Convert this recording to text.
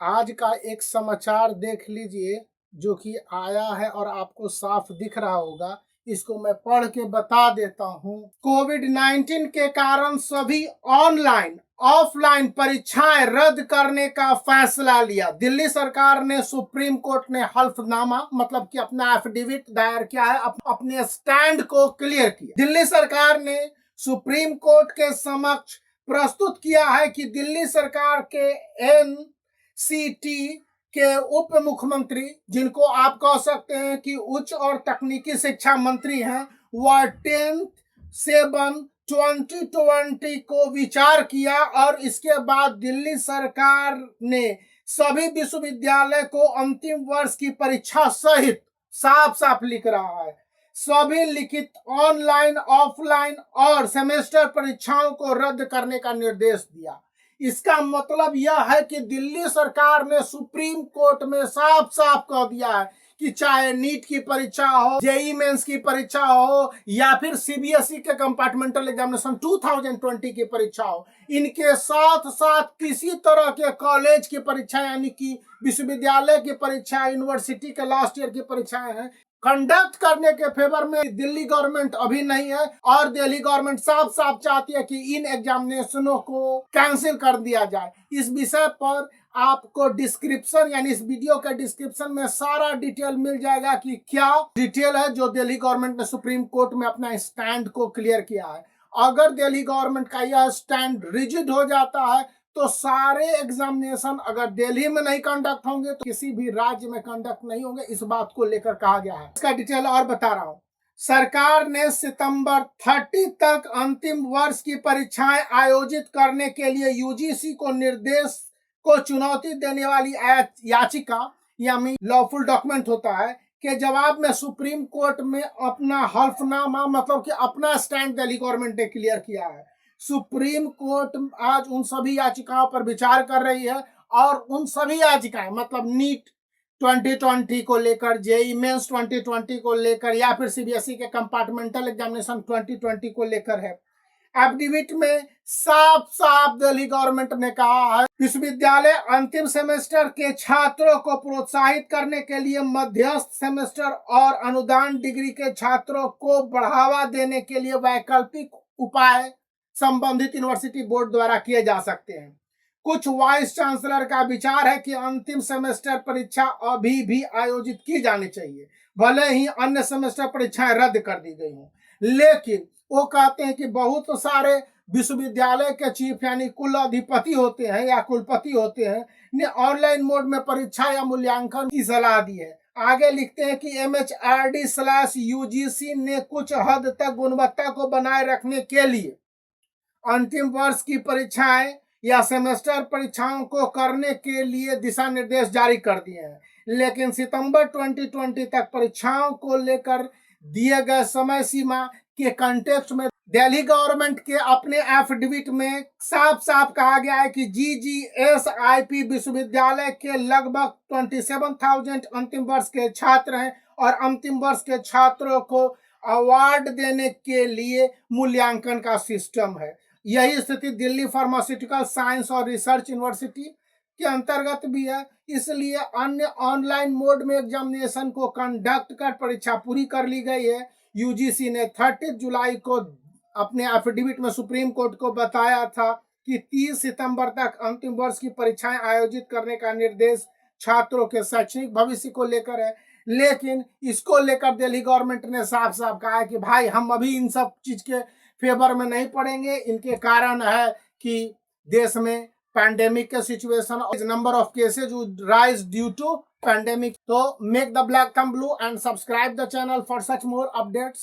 आज का एक समाचार देख लीजिए जो कि आया है और आपको साफ दिख रहा होगा। इसको मैं पढ़ के बता देता हूँ। कोविड-19 के कारण सभी ऑनलाइन ऑफलाइन परीक्षाएं रद्द करने का फैसला लिया। दिल्ली सरकार ने सुप्रीम कोर्ट ने हल्फनामा मतलब कि अपना एफिडेविट दायर किया है, अपने स्टैंड को क्लियर किया। दिल्ली सरकार ने सुप्रीम कोर्ट के समक्ष प्रस्तुत किया है कि दिल्ली सरकार के एनसीटी के उप मुख्यमंत्री, जिनको आप कह सकते हैं कि उच्च और तकनीकी शिक्षा मंत्री हैं, वह 10/7/2020 को विचार किया और इसके बाद दिल्ली सरकार ने सभी विश्वविद्यालय को अंतिम वर्ष की परीक्षा सहित साफ साफ लिख रहा है सभी लिखित ऑनलाइन ऑफलाइन और सेमेस्टर परीक्षाओं को रद्द करने का निर्देश दिया। इसका मतलब यह है कि दिल्ली सरकार ने सुप्रीम कोर्ट में साफ साफ कह दिया है कि चाहे नीट की परीक्षा हो, जेई मेंस की परीक्षा हो या फिर सीबीएसई के कंपार्टमेंटल एग्जामिनेशन 2020 की परीक्षा हो, इनके साथ साथ किसी तरह के कॉलेज की परीक्षा यानी कि विश्वविद्यालय की परीक्षा, यूनिवर्सिटी के लास्ट ईयर की परीक्षाएं हैं, कंडक्ट करने के फेवर में दिल्ली गवर्नमेंट अभी नहीं है और दिल्ली गवर्नमेंट साफ साफ चाहती है कि इन एग्जामिनेशनों को कैंसिल कर दिया जाए। इस विषय पर आपको डिस्क्रिप्शन यानी इस वीडियो के डिस्क्रिप्शन में सारा डिटेल मिल जाएगा कि क्या डिटेल है जो दिल्ली गवर्नमेंट ने सुप्रीम कोर्ट में अपना स्टैंड को क्लियर किया है। अगर दिल्ली गवर्नमेंट का यह स्टैंड रिजिड हो जाता है तो सारे एग्जामिनेशन अगर दिल्ली में नहीं कंडक्ट होंगे तो किसी भी राज्य में कंडक्ट नहीं होंगे। इस बात को लेकर कहा गया है। इसका डिटेल और बता रहा हूं। सरकार ने सितंबर 30 तक अंतिम वर्ष की परीक्षाएं आयोजित करने के लिए यूजीसी को निर्देश को चुनौती देने वाली याचिका यानी लॉफुल डॉक्यूमेंट होता है के जवाब में सुप्रीम कोर्ट में अपना हल्फनामा मतलब कि अपना स्टैंड दिल्ली गवर्नमेंट ने क्लियर किया है। सुप्रीम कोर्ट आज उन सभी याचिकाओं पर विचार कर रही है और उन सभी याचिकाएं मतलब नीट 2020 को लेकर, जेई मेंस 2020 को लेकर या फिर सीबीएसई के कंपार्टमेंटल एग्जामिनेशन 2020 को लेकर है। एफिडेविट में साफ साफ दिल्ली गवर्नमेंट ने कहा है विश्वविद्यालय अंतिम सेमेस्टर के छात्रों को प्रोत्साहित करने के लिए मध्यस्थ सेमेस्टर और अनुदान डिग्री के छात्रों को बढ़ावा देने के लिए वैकल्पिक उपाय संबंधित यूनिवर्सिटी बोर्ड द्वारा किए जा सकते हैं। कुछ वाइस चांसलर का विचार है कि अंतिम सेमेस्टर परीक्षा अभी भी आयोजित की जानी चाहिए, भले ही अन्य सेमेस्टर परीक्षाएं रद्द कर दी गई हों। लेकिन वो कहते हैं कि बहुत सारे विश्वविद्यालय के चीफ यानी कुल अधिपति होते हैं या कुलपति होते हैं ने ऑनलाइन मोड में परीक्षा या मूल्यांकन की सलाह दी है। आगे लिखते हैं कि MHRD/UGC ने कुछ हद तक गुणवत्ता को बनाए रखने के लिए अंतिम वर्ष की परीक्षाएं या सेमेस्टर परीक्षाओं को करने के लिए दिशा निर्देश जारी कर दिए हैं, लेकिन सितंबर 2020 तक परीक्षाओं को लेकर दिए गए समय सीमा के कंटेक्स्ट में दिल्ली गवर्नमेंट के अपने एफिडेविट में साफ साफ कहा गया है कि GGSIP विश्वविद्यालय के लगभग 27,000 अंतिम वर्ष के छात्र हैं और अंतिम वर्ष के छात्रों को अवार्ड देने के लिए मूल्यांकन का सिस्टम है। यही स्थिति दिल्ली फार्मास्यूटिकल साइंस और रिसर्च यूनिवर्सिटी के अंतर्गत भी है। इसलिए अन्य ऑनलाइन मोड में एग्जामिनेशन को कंडक्ट कर परीक्षा पूरी कर ली गई है। यूजीसी ने 30 जुलाई को अपने एफिडेविट में सुप्रीम कोर्ट को बताया था कि 30 सितंबर तक अंतिम वर्ष की परीक्षाएं आयोजित करने का निर्देश छात्रों के शैक्षणिक भविष्य को लेकर है, लेकिन इसको लेकर दिल्ली गवर्नमेंट ने साफ साफ कहा है कि भाई हम अभी इन सब चीज के फेवर में नहीं पड़ेंगे। इनके कारण है कि देश में पैंडेमिक के situation, number of cases would rise due to pandemic. तो make the black thumb blue and subscribe the channel for such more updates.